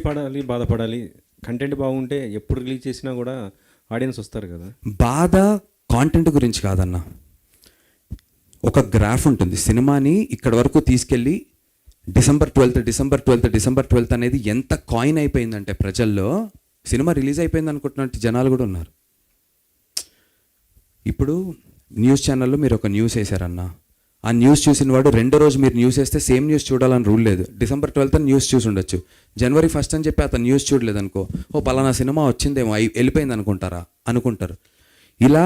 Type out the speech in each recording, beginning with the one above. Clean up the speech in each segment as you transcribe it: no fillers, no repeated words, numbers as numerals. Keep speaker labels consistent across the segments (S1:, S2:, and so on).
S1: పడాలి, బాధపడాలి. కంటెంట్ బాగుంటే ఎప్పుడు రిలీజ్ చేసినా కూడా ఆడియన్స్ వస్తారు కదా.
S2: బాధ కాంటెంట్ గురించి కాదన్న. ఒక గ్రాఫ్ ఉంటుంది. సినిమాని ఇక్కడ వరకు తీసుకెళ్ళి డిసెంబర్ 12 అనేది ఎంత కాయిన్ అయిపోయిందంటే ప్రజల్లో, సినిమా రిలీజ్ అయిపోయింది అనుకుంటున్నట్టు జనాలు కూడా ఉన్నారు. ఇప్పుడు న్యూస్ ఛానల్లో మీరు ఒక న్యూస్ వేశారన్న, ఆ న్యూస్ చూసిన వాడు రెండో రోజు మీరు న్యూస్ వేస్తే సేమ్ న్యూస్ చూడాలని రూల్ లేదు. డిసెంబర్ 12 న్యూస్ చూసి ఉండొచ్చు, జనవరి 1 అని చెప్పి అతను న్యూస్ చూడలేదు అనుకో, ఓ పలానా సినిమా వచ్చిందేమో వెళ్ళిపోయింది అనుకుంటారు. ఇలా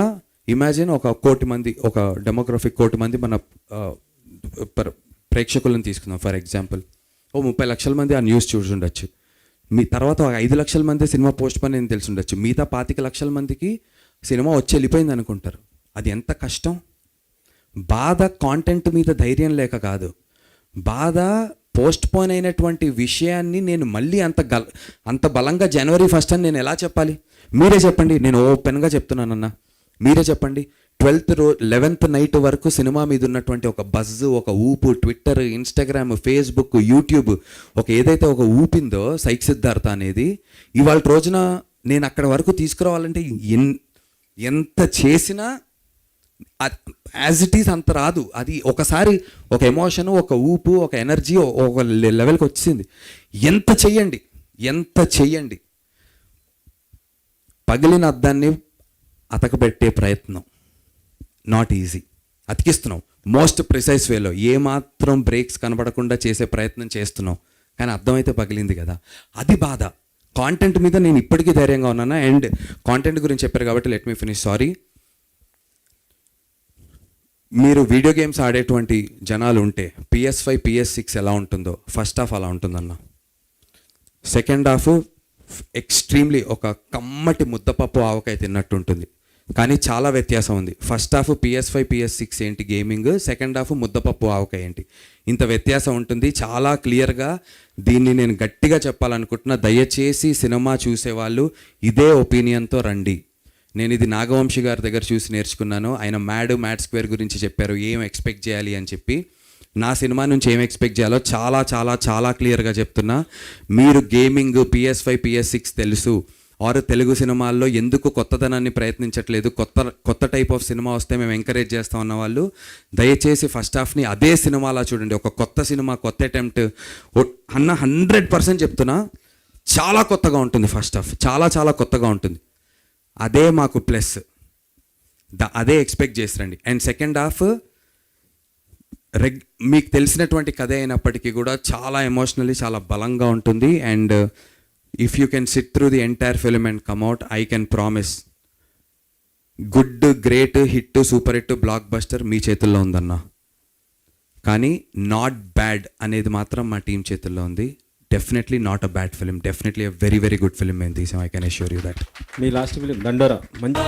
S2: ఇమాజిన్ ఒక 1 కోటి మంది, ఒక డెమోగ్రఫిక్ 1 కోటి మంది మన ప్రేక్షకులను తీసుకుందాం ఫర్ ఎగ్జాంపుల్. ఓ 30 లక్షల మంది ఆ న్యూస్ చూసి ఉండొచ్చు. మీ తర్వాత ఒక 5 లక్షల మంది సినిమా పోస్ట్ పోన్ అని తెలిసి ఉండొచ్చు. మిగతా 25 లక్షల మందికి సినిమా వచ్చి వెళ్ళిపోయింది అనుకుంటారు. అది ఎంత కష్టం. బాధ కాంటెంట్ మీద ధైర్యం లేక కాదు, బాధ పోస్ట్ పోన్ అయినటువంటి విషయాన్ని నేను మళ్ళీ అంత బలంగా జనవరి 1 అని నేను ఎలా చెప్పాలి? మీరే చెప్పండి. నేను ఓపెన్గా చెప్తున్నానన్నా, మీరే చెప్పండి. 11th నైట్ వరకు సినిమా మీద ఉన్నటువంటి ఒక బజ్, ఒక ఊపు, ట్విట్టర్, ఇన్స్టాగ్రామ్, ఫేస్బుక్, యూట్యూబ్, ఏదైతే ఒక ఊపిందో సైక్ సిద్ధార్థ అనేది, ఇవాళ రోజున నేను అక్కడ వరకు తీసుకురావాలంటే ఎంత చేసినా యాజ్ ఇట్ ఈజ్ అంత రాదు. అది ఒకసారి ఒక ఎమోషను, ఒక ఊపు, ఒక ఎనర్జీ ఒక లెవెల్కి వచ్చింది. ఎంత చెయ్యండి పగిలిన అద్దాన్ని అతకబెట్టే ప్రయత్నం నాట్ ఈజీ. అతికిస్తున్నాం మోస్ట్ ప్రిసైజ్ వేలో, ఏమాత్రం బ్రేక్స్ కనబడకుండా చేసే ప్రయత్నం చేస్తున్నాం, కానీ అర్థమైతే పగిలింది కదా. అది బాధ. కాంటెంట్ మీద నేను ఇప్పటికీ ధైర్యంగా ఉన్నాను. అండ్ కాంటెంట్ గురించి చెప్పారు కాబట్టి లెట్ మీ ఫినిష్. సారీ, మీరు వీడియో గేమ్స్ ఆడేటువంటి జనాలు ఉంటే PS5, PS6 ఎలా ఉంటుందో ఫస్ట్ హాఫ్ అలా ఉంటుందన్న. సెకండ్ హాఫ్ ఎక్స్ట్రీమ్లీ ఒక కమ్మటి ముద్దపప్పు ఆవకాయ తిన్నట్టు ఉంటుంది, కానీ చాలా వ్యత్యాసం ఉంది. ఫస్ట్ హాఫ్ PS5, PS6 ఏంటి గేమింగ్, సెకండ్ హాఫ్ ముద్దపప్పు ఆవకాయ ఏంటి, ఇంత వ్యత్యాసం ఉంటుంది. చాలా క్లియర్గా దీన్ని నేను గట్టిగా చెప్పాలనుకుంటున్నా. దయచేసి సినిమా చూసేవాళ్ళు ఇదే ఒపీనియన్తో రండి. నేను ఇది నాగవంశీ గారి దగ్గర చూసి నేర్చుకున్నాను. ఆయన మ్యాడ్ స్క్వేర్ గురించి చెప్పారు, ఏం ఎక్స్పెక్ట్ చేయాలి అని చెప్పి. నా సినిమా నుంచి ఏం ఎక్స్పెక్ట్ చేయాలో చాలా చాలా చాలా క్లియర్గా చెప్తున్నా. మీరు గేమింగ్, PS5, PS6 తెలుసు, ఆరు తెలుగు సినిమాల్లో ఎందుకు కొత్తదనాన్ని ప్రయత్నించట్లేదు, కొత్త టైప్ ఆఫ్ సినిమా వస్తే మేము ఎంకరేజ్ చేస్తాం అన్న వాళ్ళు దయచేసి ఫస్ట్ హాఫ్ని అదే సినిమాలా చూడండి. ఒక కొత్త సినిమా, కొత్త అటెంప్ట్ అన్న 100% చెప్తున్నా. చాలా కొత్తగా ఉంటుంది ఫస్ట్ హాఫ్, చాలా చాలా కొత్తగా ఉంటుంది. అదే మాకు ప్లస్, అదే ఎక్స్పెక్ట్ చేసిరండి. అండ్ సెకండ్ హాఫ్ మీకు తెలిసినటువంటి కథ అయినప్పటికీ కూడా చాలా ఎమోషనల్లీ చాలా బలంగా ఉంటుంది. And if you can sit through the entire film and come out, I can promise good, great, hit, super hit, blockbuster మీ చేతుల్లో ఉందన్న. కానీ నాట్ బ్యాడ్ అనేది మాత్రం మా టీం చేతుల్లో ఉంది. Definitely not a bad film, definitely a very very good film మేము తీసాం. I can assure you that.
S1: మీ లాస్ట్ ఫిలిం దండోరా మంచి